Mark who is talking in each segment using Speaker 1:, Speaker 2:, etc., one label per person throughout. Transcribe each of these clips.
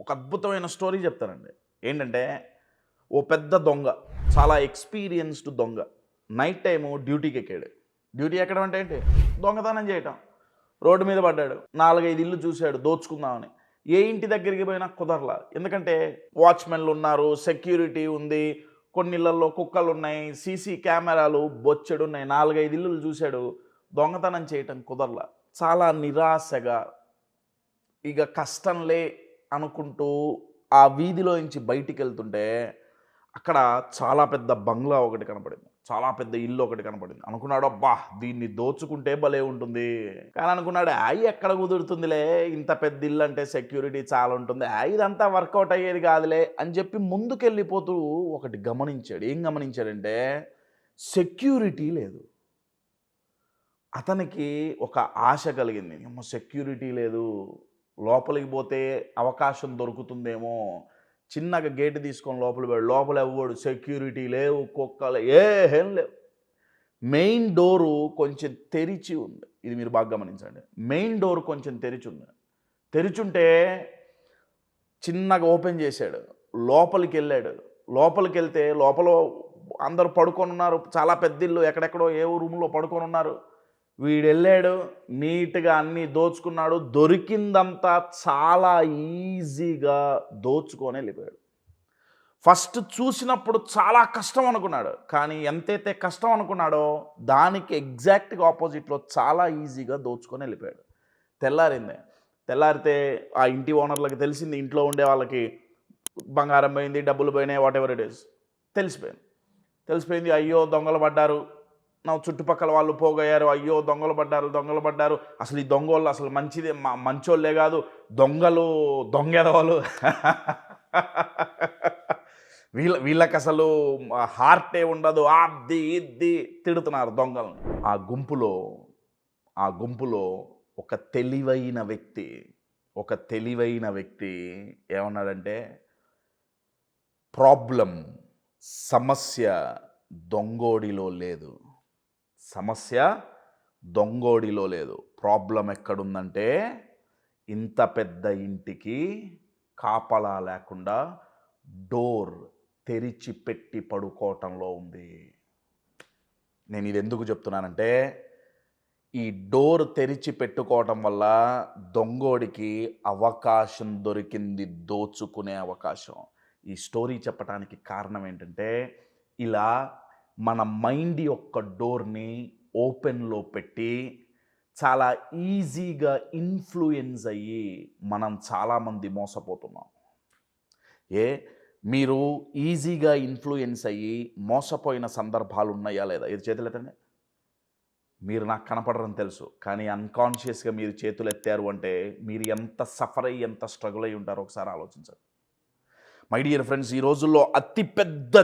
Speaker 1: ఒక అద్భుతమైన స్టోరీ చెప్తానండి. ఏంటంటే, ఓ పెద్ద దొంగ, చాలా ఎక్స్‌పీరియన్స్‌డ్ దొంగ. Night time డ్యూటీకెక్కాడు. డ్యూటీ ఎక్కడం అంటే ఏంటి? దొంగతనం చేయటం. రోడ్డు మీద పడ్డాడు. 4, 5 ఇళ్ళు చూసాడు దోచుకుందామని. ఏ ఇంటి దగ్గరికి పోయినా కుదరలా. ఎందుకంటే, వాచ్‌మెన్‌లున్నారు, సెక్యూరిటీ ఉంది, కొన్ని ఇళ్లల్లో కుక్కలున్నాయి, సీసీ కెమెరాలు బొచ్చెడున్నాయి. 4, 5 ఇల్లులు చూసాడు. దొంగతనం చేయటం కుదరలా. చాలా నిరాశగా ఇక కష్టంలే అనుకుంటూ ఆ వీధిలోంచి బయటికెళ్తుంటే, అక్కడ చాలా పెద్ద బంగ్లా ఒకటి కనపడింది. చాలా పెద్ద ఇల్లు ఒకటి కనపడింది. అనుకున్నాడు, అబ్బా! దీన్ని దోచుకుంటే భలే ఉంటుంది. కానీ అనుకున్నాడు, ఎక్కడ కుదురుతుందిలే, ఇంత పెద్ద ఇల్లు అంటే సెక్యూరిటీ చాలా ఉంటుంది. ఇదంతా వర్కౌట్ అయ్యేది కాదులే అని చెప్పి ముందుకెళ్ళిపోతూ ఒకటి గమనించాడు. ఏం గమనించాడంటే, సెక్యూరిటీ లేదు. అతనికి ఒక ఆశ కలిగింది. అమ్మో! సెక్యూరిటీ లేదు. లోపలికి పోతే అవకాశం దొరుకుతుందేమో. చిన్నగా గేట్ తీసుకొని లోపలికి పోయాడు. లోపల ఎవ్వడు సెక్యూరిటీ లేవు, కుక్కలు ఏం లేవు. మెయిన్ డోరు కొంచెం తెరిచి ఉంది. ఇది మీరు బాగా గమనించండి. మెయిన్ డోర్ కొంచెం తెరిచుంది. తెరిచుంటే చిన్నగా ఓపెన్ చేశాడు. లోపలికెళ్ళాడు. లోపలికెళ్తే లోపల అందరూ పడుకొనున్నారు. చాలా పెద్ద ఇల్లు. ఎక్కడెక్కడో ఏవో రూమ్‌లో పడుకొనున్నారు. వీడెళ్ళాడు, నీట్‌గా అన్నీ దోచుకున్నాడు. దొరికిందంతా చాలా ఈజీగా దోచుకొని ఎళ్ళిపోయాడు. ఫస్ట్ చూసినప్పుడు చాలా కష్టం అనుకున్నాడు. కానీ ఎంతైతే కష్టం అనుకున్నాడో, దానికి ఎగ్జాక్ట్‌గా ఆపోజిట్‌లో చాలా ఈజీగా దోచుకొని ఎళ్ళిపోయాడు. తెల్లారింది. తెల్లారితే ఆ ఇంటి ఓనర్‌లకి తెలిసింది. ఇంట్లో ఉండే వాళ్ళకి బంగారం పోయింది, డబ్బులు పోయినాయి, వాటెవర్ ఇట్ ఈస్ తెలిసిపోయింది. తెలిసిపోయింది. అయ్యో! దొంగలు పడ్డారు. నా చుట్టుపక్కల వాళ్ళు పోగయ్యారు. అయ్యో! దొంగలు పడ్డారు, దొంగలు పడ్డారు. అసలు ఈ దొంగోళ్ళు అసలు మంచోళ్ళే కాదు. దొంగలు, దొంగెదవలు. వీళ్ళకసలు హార్టే ఉండదు. అది ఇది తిడుతున్నారు దొంగల్ని. ఆ గుంపులో ఒక తెలివైన వ్యక్తి ఏమన్నాడంటే, సమస్య దొంగోడిలో లేదు. ప్రాబ్లం ఎక్కడుందంటే, ఇంత పెద్ద ఇంటికి కాపలా లేకుండా డోర్ తెరిచిపెట్టి పడుకోవటంలో ఉంది. నేను ఇది ఎందుకు చెప్తున్నానంటే, ఈ డోర్ తెరిచి పెట్టుకోవటం వల్ల దొంగోడికి అవకాశం దొరికింది, దోచుకునే అవకాశం. ఈ స్టోరీ చెప్పటానికి కారణం ఏంటంటే, ఇలా మన మైండ్ యొక్క డోర్ని ఓపెన్లో పెట్టి చాలా ఈజీగా ఇన్ఫ్లుయెన్స్ అయ్యి మనం చాలామంది మోసపోతున్నాం. మీరు ఈజీగా ఇన్ఫ్లుయెన్స్ అయ్యి మోసపోయిన సందర్భాలు ఉన్నాయా లేదా? ఇది చేతులెత్తండి. మీరు నాకు కనపడరని తెలుసు, కానీ అన్కాన్షియస్గా మీరు చేతులు ఎత్తారు అంటే మీరు ఎంత సఫర్ అయ్యి, ఎంత స్ట్రగుల్ అయ్యి ఉంటారో ఒకసారి ఆలోచించండి. మై డియర్ ఫ్రెండ్స్, ఈ రోజుల్లో అతిపెద్ద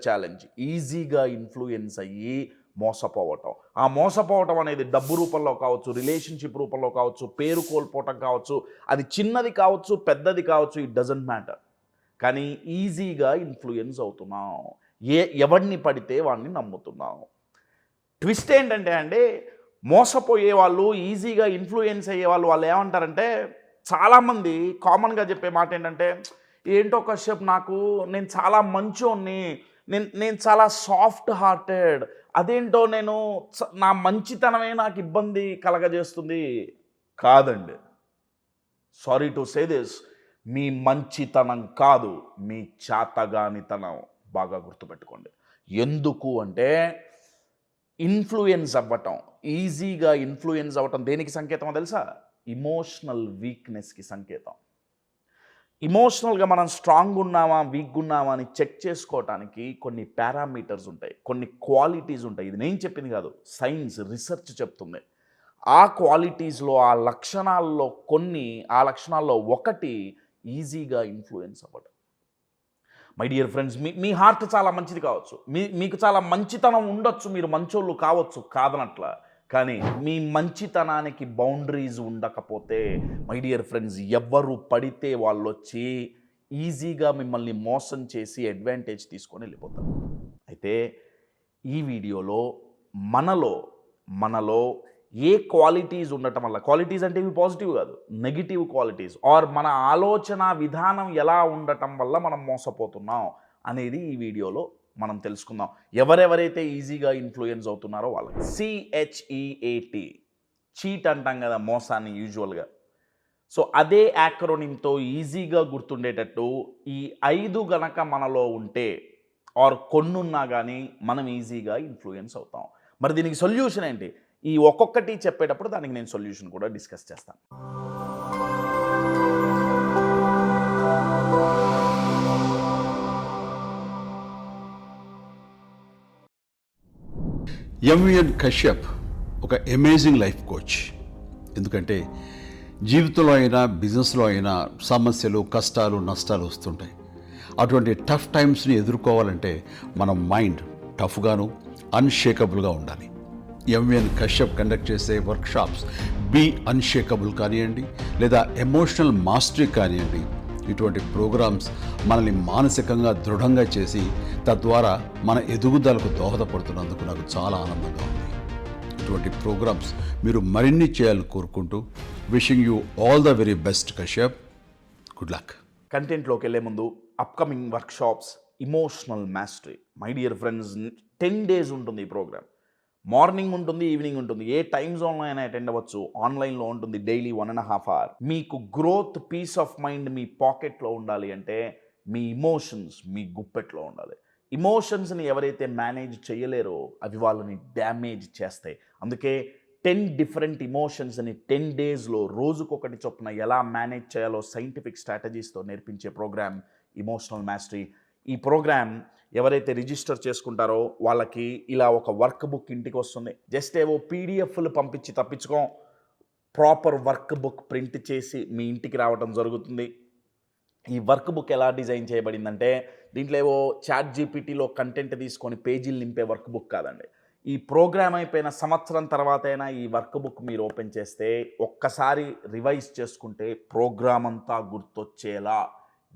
Speaker 1: ఛాలెంజ్ ఈజీగా ఇన్ఫ్లుయెన్స్ అయ్యి మోసపోవటం. ఆ మోసపోవటం అనేది డబ్బు రూపంలో కావచ్చు, రిలేషన్షిప్ రూపంలో కావచ్చు, పేరు కోల్పోవటం కావచ్చు, అది చిన్నది కావచ్చు, పెద్దది కావచ్చు, ఇట్ డజంట్ మ్యాటర్. కానీ ఈజీగా ఇన్ఫ్లుయెన్స్ అవుతున్నాం. ఎవడిని పడితే వాడిని నమ్ముతున్నాం. ట్విస్ట్ ఏంటంటే అండి, మోసపోయే వాళ్ళు, ఈజీగా ఇన్ఫ్లుయెన్స్ అయ్యే వాళ్ళు ఏమంటారంటే, చాలామంది కామన్గా చెప్పే మాట ఏంటంటే, ఏంటో కశ్యప్, నేను చాలా మంచోన్ని, నేను చాలా సాఫ్ట్ హార్టెడ్, అదేంటో నా మంచితనమే నాకు ఇబ్బంది కలగజేస్తుంది. కాదండి, సారీ టు సే దిస్, మీ మంచితనం కాదు, మీ చాతగానితనం. బాగా గుర్తుపెట్టుకోండి. ఎందుకు అంటే, ఈజీగా ఇన్ఫ్లుయెన్స్ అవ్వటం దేనికి సంకేతమో తెలుసా? ఇమోషనల్ వీక్నెస్కి సంకేతం. ఇమోషనల్గా మనం స్ట్రాంగ్ ఉన్నామా, వీక్గా ఉన్నామా అని చెక్ చేసుకోవటానికి కొన్ని పారామీటర్స్ ఉంటాయి, కొన్ని క్వాలిటీస్ ఉంటాయి. ఇది నేను చెప్పింది కాదు, సైన్స్, రీసెర్చ్ చెప్తుంది. ఆ క్వాలిటీస్లో, ఆ లక్షణాల్లో ఒకటి ఈజీగా ఇన్ఫ్లుయెన్స్ అవ్వడం. My dear friends, me heart చాలా మంచిది కావచ్చు, మీకు చాలా మంచితనం ఉండొచ్చు, మీరు మంచోళ్ళు కావచ్చు, కాదనట్ల. కానీ మీ మంచితనానికి బౌండరీస్ ఉండకపోతే, మై డియర్ ఫ్రెండ్స్, ఎవ్వరు పడితే వాళ్ళు వచ్చి ఈజీగా మిమ్మల్ని మోసం చేసి అడ్వాంటేజ్ తీసుకొని వెళ్ళిపోతారు. అయితే ఈ వీడియోలో మనలో ఏ క్వాలిటీస్ ఉండటం వల్ల, క్వాలిటీస్ అంటే ఇవి పాజిటివ్ కాదు, నెగిటివ్ క్వాలిటీస్ ఆర్ మన ఆలోచన విధానం ఎలా ఉండటం వల్ల మనం మోసపోతున్నాం అనేది ఈ వీడియోలో మనం తెలుసుకుందాం. ఎవరెవరైతే ఈజీగా ఇన్ఫ్లుయెన్స్ అవుతున్నారో వాళ్ళకి. CHEAT, చీట్ అంటాం కదా మోసాన్ని యూజువల్గా. సో అదే యాక్రోనిమ్తో ఈజీగా గుర్తుండేటట్టు ఈ 5 గనక మనలో ఉంటే ఆర్ కొన్నున్నా కానీ మనం ఈజీగా ఇన్ఫ్లుయెన్స్ అవుతాం. మరి దీనికి సొల్యూషన్ ఏంటి? ఈ ఒక్కొక్కటి చెప్పేటప్పుడు దానికి నేను సొల్యూషన్ కూడా డిస్కస్ చేస్తాను.
Speaker 2: ఎంవిఎన్ కశ్యప్ ఒక అమేజింగ్ లైఫ్ కోచ్. ఎందుకంటే జీవితంలో అయినా బిజినెస్లో అయినా సమస్యలు, కష్టాలు, నష్టాలు వస్తుంటాయి. అటువంటి టఫ్ టైమ్స్ని ఎదుర్కోవాలంటే మన మైండ్ టఫ్గాను అన్షేకబుల్గా ఉండాలి. ఎంవిఎన్ కశ్యప్ కండక్ట్ చేసే వర్క్షాప్స్ బీ అన్షేకబుల్ కానివ్వండి, లేదా ఎమోషనల్ మాస్టరీ కానివ్వండి, ఇటువంటి ప్రోగ్రామ్స్ మనల్ని మానసికంగా దృఢంగా చేసి తద్వారా మన ఎదుగుదలకు దోహదపడుతున్నందుకు నాకు చాలా ఆనందంగా ఉంది. ఇటువంటి ప్రోగ్రామ్స్ మీరు మరిన్ని చేయాలని కోరుకుంటూ wishing you all the very best Kashyap. Good luck.
Speaker 1: కంటెంట్లోకి వెళ్ళే ముందు upcoming workshops emotional mastery. My dear friends, 10 days ఉంటుంది ఈ ప్రోగ్రామ్. మార్నింగ్ ఉంటుంది, ఈవినింగ్ ఉంటుంది, ఏ టైమ్ జోన్లో అయినా అటెండ్ అవ్వచ్చు. ఆన్లైన్లో ఉంటుంది డైలీ 1.5 hour. మీకు గ్రోత్, పీస్ ఆఫ్ మైండ్ మీ పాకెట్లో ఉండాలి అంటే మీ ఇమోషన్స్ మీ గుప్పెట్లో ఉండాలి. ఇమోషన్స్ని ఎవరైతే మేనేజ్ చేయలేరో అవి వాళ్ళని డ్యామేజ్ చేస్తాయి. అందుకే 10 different ఇమోషన్స్ని 10 daysలో రోజుకొకటి చొప్పున ఎలా మేనేజ్ చేయాలో సైంటిఫిక్ స్ట్రాటజీస్తో నేర్పించే ప్రోగ్రామ్ ఇమోషనల్ మాస్టరీ. ఈ ప్రోగ్రామ్ ఎవరైతే రిజిస్టర్ చేసుకుంటారో వాళ్ళకి ఇలా ఒక వర్క్ బుక్ ఇంటికి వస్తుంది. జస్ట్ ఏవో పీడిఎఫ్లు పంపించి తప్పించుకో, ప్రాపర్ వర్క్ బుక్ ప్రింట్ చేసి మీ ఇంటికి రావడం జరుగుతుంది. ఈ వర్క్ బుక్ ఎలా డిజైన్ చేయబడిందంటే దీంట్లో ఏవో ChatGPTలో కంటెంట్ తీసుకొని పేజీలు నింపే వర్క్ బుక్ కాదండి. ఈ ప్రోగ్రామ్ అయిపోయిన సంవత్సరం తర్వాత అయినా ఈ వర్క్ బుక్ మీరు ఓపెన్ చేస్తే ఒక్కసారి రివైజ్ చేసుకుంటే ప్రోగ్రామ్ అంతా గుర్తొచ్చేలా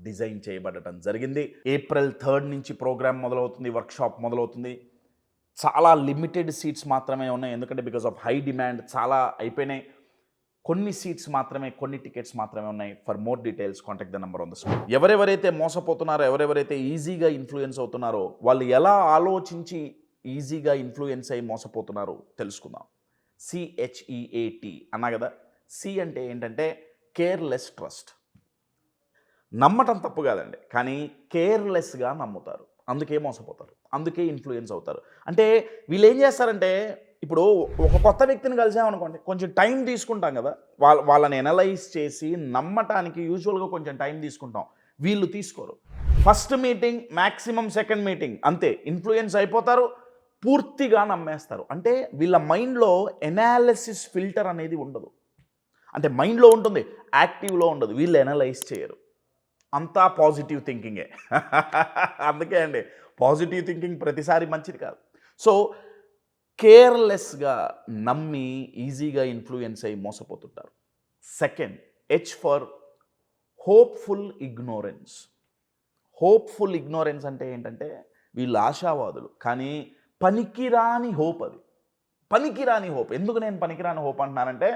Speaker 1: డిజైన్ చేయబడటం జరిగింది. April 3rd నుంచి ప్రోగ్రామ్ మొదలవుతుంది, వర్క్షాప్ మొదలవుతుంది. చాలా లిమిటెడ్ సీట్స్ మాత్రమే ఉన్నాయి, ఎందుకంటే బికాస్ ఆఫ్ హై డిమాండ్ చాలా అయిపోయినాయి. కొన్ని సీట్స్ మాత్రమే, కొన్ని టికెట్స్ మాత్రమే ఉన్నాయి. For more details contact the number on the screen. ఎవరెవరైతే మోసపోతున్నారో, ఎవరెవరైతే ఈజీగా ఇన్ఫ్లుయెన్స్ అవుతున్నారో వాళ్ళు ఎలా ఆలోచించి ఈజీగా ఇన్ఫ్లుయెన్స్ అయ్యి మోసపోతున్నారో తెలుసుకుందాం. CHEAT అన్నా కదా. సి అంటే ఏంటంటే కేర్లెస్ ట్రస్ట్. నమ్మటం తప్పు కాదండి, కానీ కేర్లెస్గా నమ్ముతారు, అందుకే మోసపోతారు, అందుకే ఇన్ఫ్లుయెన్స్ అవుతారు. అంటే వీళ్ళు ఏం చేస్తారంటే, ఇప్పుడు ఒక కొత్త వ్యక్తిని కలిసామనుకోండి, కొంచెం టైం తీసుకుంటాం కదా, వాళ్ళని ఎనలైజ్ చేసి నమ్మటానికి యూజువల్గా కొంచెం టైం తీసుకుంటాం. వీళ్ళు తీసుకోరు. First meeting, maximum second meeting, అంతే ఇన్ఫ్లుయెన్స్ అయిపోతారు, పూర్తిగా నమ్మేస్తారు. అంటే వీళ్ళ మైండ్లో ఎనాలిసిస్ ఫిల్టర్ అనేది ఉండదు. అంటే మైండ్లో ఉంటుంది, యాక్టివ్లో ఉండదు. వీళ్ళు ఎనలైజ్ చేయరు, అంతా పాజిటివ్ థింకింగే. అందుకే అండి పాజిటివ్ థింకింగ్ ప్రతిసారి మంచిది కాదు. సో కేర్లెస్గా నమ్మి ఈజీగా ఇన్ఫ్లుయెన్స్ అయ్యి మోసపోతుంటారు. Second, H for hopeful ignorance. Hopeful ignorance అంటే ఏంటంటే వీళ్ళు ఆశావాదులు, కానీ పనికిరాని హోప్. అది పనికిరాని హోప్. ఎందుకు నేను పనికిరాని హోప్ అంటున్నానంటే,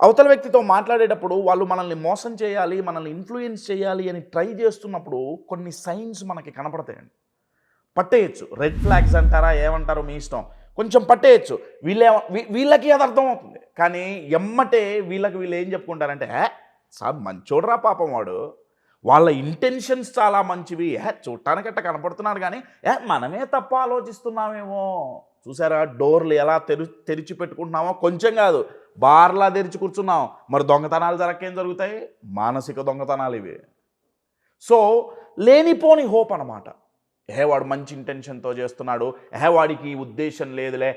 Speaker 1: అవతల వ్యక్తితో మాట్లాడేటప్పుడు వాళ్ళు మనల్ని మోసం చేయాలి, మనల్ని ఇన్ఫ్లుయెన్స్ చేయాలి అని ట్రై చేస్తున్నప్పుడు కొన్ని సైన్స్ మనకి కనపడతాయండి. పట్టేయచ్చు. రెడ్ ఫ్లాగ్స్ అంటారా, ఏమంటారో మీ ఇష్టం, కొంచెం పట్టేయచ్చు. వీళ్ళకి అది అర్థమవుతుంది, కానీ ఎమ్మటే వీళ్ళు ఏం చెప్పుకుంటారంటే, సార్ మంచోడ్రా పాపం వాడు, వాళ్ళ ఇంటెన్షన్స్ చాలా మంచివి, చూడటానికట్ట కనపడుతున్నాడు, కానీ మనమే తప్ప ఆలోచిస్తున్నామేమో. చూసారా డోర్లు ఎలా తెరిచి పెట్టుకుంటున్నామో, కొంచెం కాదు బార్లా తెరిచి కూర్చున్నాం. మరి దొంగతనాలు జరగకేం జరుగుతాయి? మానసిక దొంగతనాలు ఇవి. సో లేనిపోని హోప్ అనమాట. వాడు మంచి ఇంటెన్షన్తో చేస్తున్నాడు, వాడికి ఉద్దేశం లేదులే,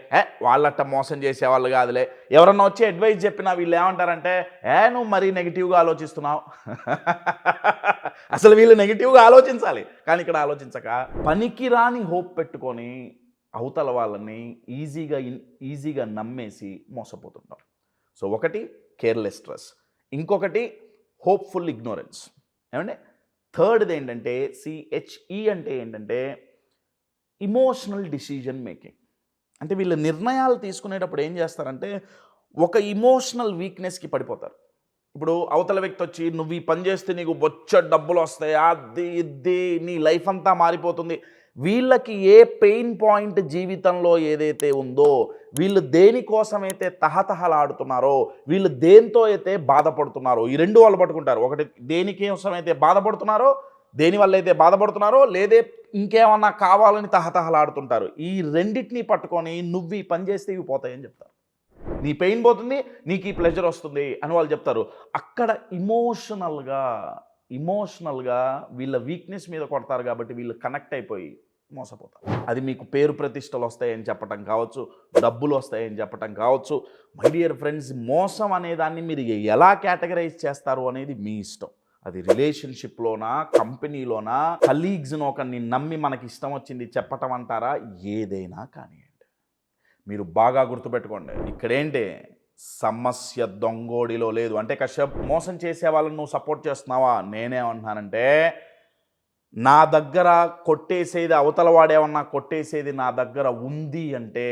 Speaker 1: వాళ్ళట్ట మోసం చేసేవాళ్ళు కాదులే. ఎవరన్నా వచ్చి అడ్వైజ్ చెప్పినా వీళ్ళు ఏమంటారంటే, నువ్వు మరీ నెగిటివ్గా ఆలోచిస్తున్నావు. అసలు వీళ్ళు నెగిటివ్గా ఆలోచించాలి, కానీ ఇక్కడ ఆలోచించక పనికిరాని హోప్ పెట్టుకొని అవతల వాళ్ళని ఈజీగా నమ్మేసి మోసపోతుంటాం. సో ఒకటి కేర్లెస్ ట్రస్ట్, ఇంకొకటి హోప్ఫుల్ ఇగ్నోరెన్స్. ఏమంటే థర్డ్ది ఏంటంటే CHE అంటే ఏంటంటే ఇమోషనల్ డిసిజన్ మేకింగ్. అంటే వీళ్ళు నిర్ణయాలు తీసుకునేటప్పుడు ఏం చేస్తారంటే ఒక ఇమోషనల్ వీక్నెస్కి పడిపోతారు. ఇప్పుడు అవతల వ్యక్తి వచ్చి నువ్వు ఈ పని చేస్తే నీకు బొచ్చడు డబ్బులు వస్తాయి, అది ఇది నీ లైఫ్ అంతా మారిపోతుంది. వీళ్ళకి ఏ పెయిన్ పాయింట్ జీవితంలో ఏదైతే ఉందో, వీళ్ళు దేనికోసమైతే తహతహలాడుతున్నారో, వీళ్ళు దేంతో అయితే బాధపడుతున్నారో, ఈ రెండు వాళ్ళు పట్టుకుంటారు. ఒకటి దేనికోసమైతే బాధపడుతున్నారో, దేనివల్ల అయితే బాధపడుతున్నారో, లేదే ఇంకేమన్నా కావాలని తహతహలాడుతుంటారు. ఈ రెండింటిని పట్టుకొని నువ్వు ఈ పని చేస్తే ఇవి పోతాయని చెప్తారు. నీ పెయిన్ పోతుంది, నీకు ఈ ప్లెజర్ వస్తుంది అని వాళ్ళు చెప్తారు. అక్కడ ఇమోషనల్గా వీళ్ళ వీక్నెస్ మీద కొడతారు కాబట్టి వీళ్ళు కనెక్ట్ అయిపోయి మోసపోతారు. అది మీకు పేరు ప్రతిష్టలు వస్తాయని చెప్పటం కావచ్చు, డబ్బులు వస్తాయని చెప్పటం కావచ్చు. మై డియర్ ఫ్రెండ్స్, మోసం అనే దాన్ని మీరు ఎలా కేటగరైజ్ చేస్తారు అనేది మీ ఇష్టం. అది రిలేషన్షిప్లోనా, కంపెనీలోనా, కలీగ్స్ను ఒకరిని నమ్మి మనకి ఇష్టం వచ్చింది చెప్పటం అంటారా, ఏదైనా కానివ్వండి. మీరు బాగా గుర్తుపెట్టుకోండి, ఇక్కడేంటి సమస్య దొంగోడిలో లేదు. అంటే కశ్యప్ మోసం చేసే వాళ్ళని నువ్వు సపోర్ట్ చేస్తున్నావా? నేనేమంటున్నానంటే నా దగ్గర కొట్టేసేది, అవతల వాడేమన్నా కొట్టేసేది నా దగ్గర ఉంది అంటే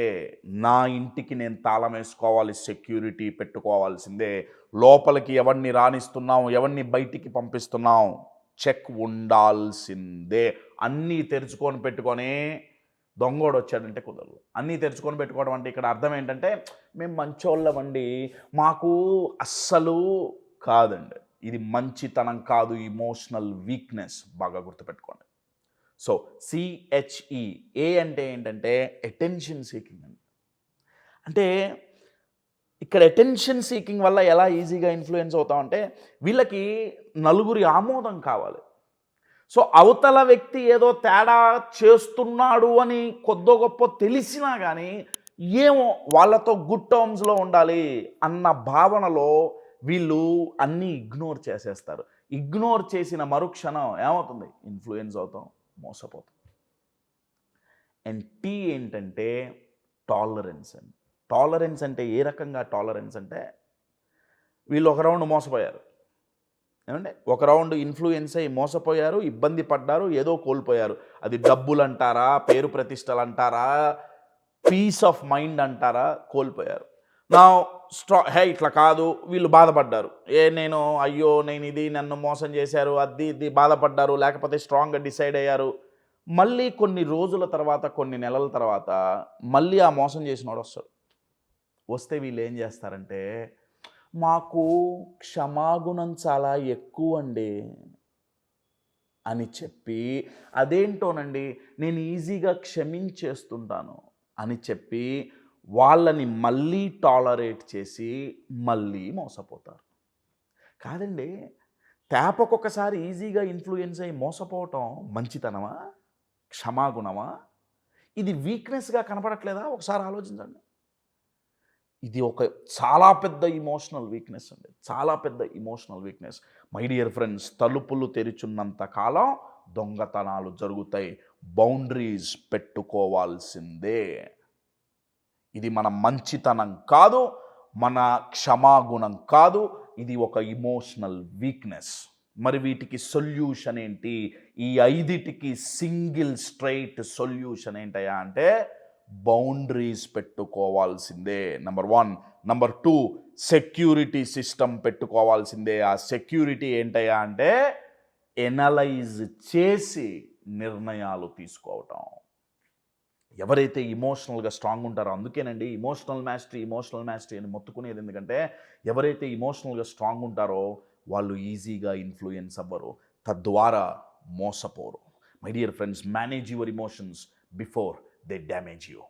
Speaker 1: నా ఇంటికి నేను తాళం వేసుకోవాలి, సెక్యూరిటీ పెట్టుకోవాల్సిందే. లోపలికి ఎవరిని రాణిస్తున్నాం, ఎవరిని బయటికి పంపిస్తున్నాం, చెక్ ఉండాల్సిందే. అన్నీ తెరుచుకొని పెట్టుకొని దొంగోడు వచ్చాడంటే కుదరదు. అన్నీ తెరుచుకొని పెట్టుకోవడం అంటే ఇక్కడ అర్థం ఏంటంటే మేము మంచోళ్ళమండి, మాకు అస్సలు కాదండి. ఇది మంచితనం కాదు, ఇమోషనల్ వీక్నెస్. బాగా గుర్తుపెట్టుకోండి. సో CHE ఏ అంటే ఏంటంటే అటెన్షన్ సీకింగ్ అండి. అంటే ఇక్కడ అటెన్షన్ సీకింగ్ వల్ల ఎలా ఈజీగా ఇన్ఫ్లుయెన్స్ అవుతామంటే వీళ్ళకి నలుగురి ఆమోదం కావాలి. సో అవతల వ్యక్తి ఏదో తేడా చేస్తున్నాడు అని కొద్దో గొప్ప తెలిసినా కానీ ఏమో వాళ్ళతో గుడ్ టర్మ్స్లో ఉండాలి అన్న భావనలో వీళ్ళు అన్నీ ఇగ్నోర్ చేసేస్తారు. ఇగ్నోర్ చేసిన మరుక్షణం ఏమవుతుంది? ఇన్ఫ్లుయెన్స్ అవుతాం, మోసపోతాం. అండ్ T ఏంటంటే టాలరెన్స్ అండి. టాలరెన్స్ అంటే ఏ రకంగా టాలరెన్స్ అంటే వీళ్ళు ఒక రౌండ్ మోసపోయారు, ఏమంటే ఒక రౌండ్ ఇన్ఫ్లుయెన్స్ అయ్యి మోసపోయారు, ఇబ్బంది పడ్డారు, ఏదో కోల్పోయారు. అది డబ్బులు అంటారా, పేరు ప్రతిష్టలు అంటారా, పీస్ ఆఫ్ మైండ్ అంటారా, కోల్పోయారు. నా ఇట్లా కాదు, వీళ్ళు బాధపడ్డారు. నేను ఇది నన్ను మోసం చేశారు, అది ఇది బాధపడ్డారు, లేకపోతే స్ట్రాంగ్గా డిసైడ్ అయ్యారు. మళ్ళీ కొన్ని రోజుల తర్వాత, కొన్ని నెలల తర్వాత మళ్ళీ ఆ మోసం చేసినోడు వస్తాడు. వస్తే వీళ్ళు ఏం చేస్తారంటే మాకు క్షమాగుణం చాలా ఎక్కువ అండి అని చెప్పి, అదేంటోనండి నేను ఈజీగా క్షమించేస్తుంటాను అని చెప్పి వాళ్ళని మళ్ళీ టాలరేట్ చేసి మళ్ళీ మోసపోతారు. కాదండి, తేపకొకసారి ఈజీగా ఇన్ఫ్లుయెన్స్ అయ్యి మోసపోవటం మంచితనమా, క్షమాగుణమా? ఇది వీక్నెస్గా కనపడట్లేదా? ఒకసారి ఆలోచించండి. ఇది ఒక చాలా పెద్ద ఇమోషనల్ వీక్నెస్ అండి, చాలా పెద్ద emotional weakness. My dear friends, తలుపులు తెరిచున్నంత కాలం దొంగతనాలు జరుగుతాయి. బౌండరీస్ పెట్టుకోవాల్సిందే. ఇది మన మంచితనం కాదు, మన క్షమాగుణం కాదు, ఇది ఒక ఇమోషనల్ వీక్నెస్. మరి వీటికి సొల్యూషన్ ఏంటి? ఈ 5టికి సింగిల్ స్ట్రైట్ సొల్యూషన్ ఏంటయ్యా అంటే బౌండరీస్ పెట్టుకోవాల్సిందే. నెంబర్ 1. నెంబర్ 2, సెక్యూరిటీ సిస్టమ్ పెట్టుకోవాల్సిందే. ఆ సెక్యూరిటీ ఏంటయ్యా అంటే ఎనలైజ్ చేసి నిర్ణయాలు తీసుకోవటం. ఎవరైతే ఇమోషనల్గా స్ట్రాంగ్ ఉంటారో, అందుకేనండి ఇమోషనల్ మాస్టరీ అని మొత్తుకునేది. ఎందుకంటే ఎవరైతే ఇమోషనల్గా స్ట్రాంగ్ ఉంటారో వాళ్ళు ఈజీగా ఇన్ఫ్లుయెన్స్ అవ్వరు, తద్వారా మోసపోరు. My dear friends, manage your emotions before they damage you.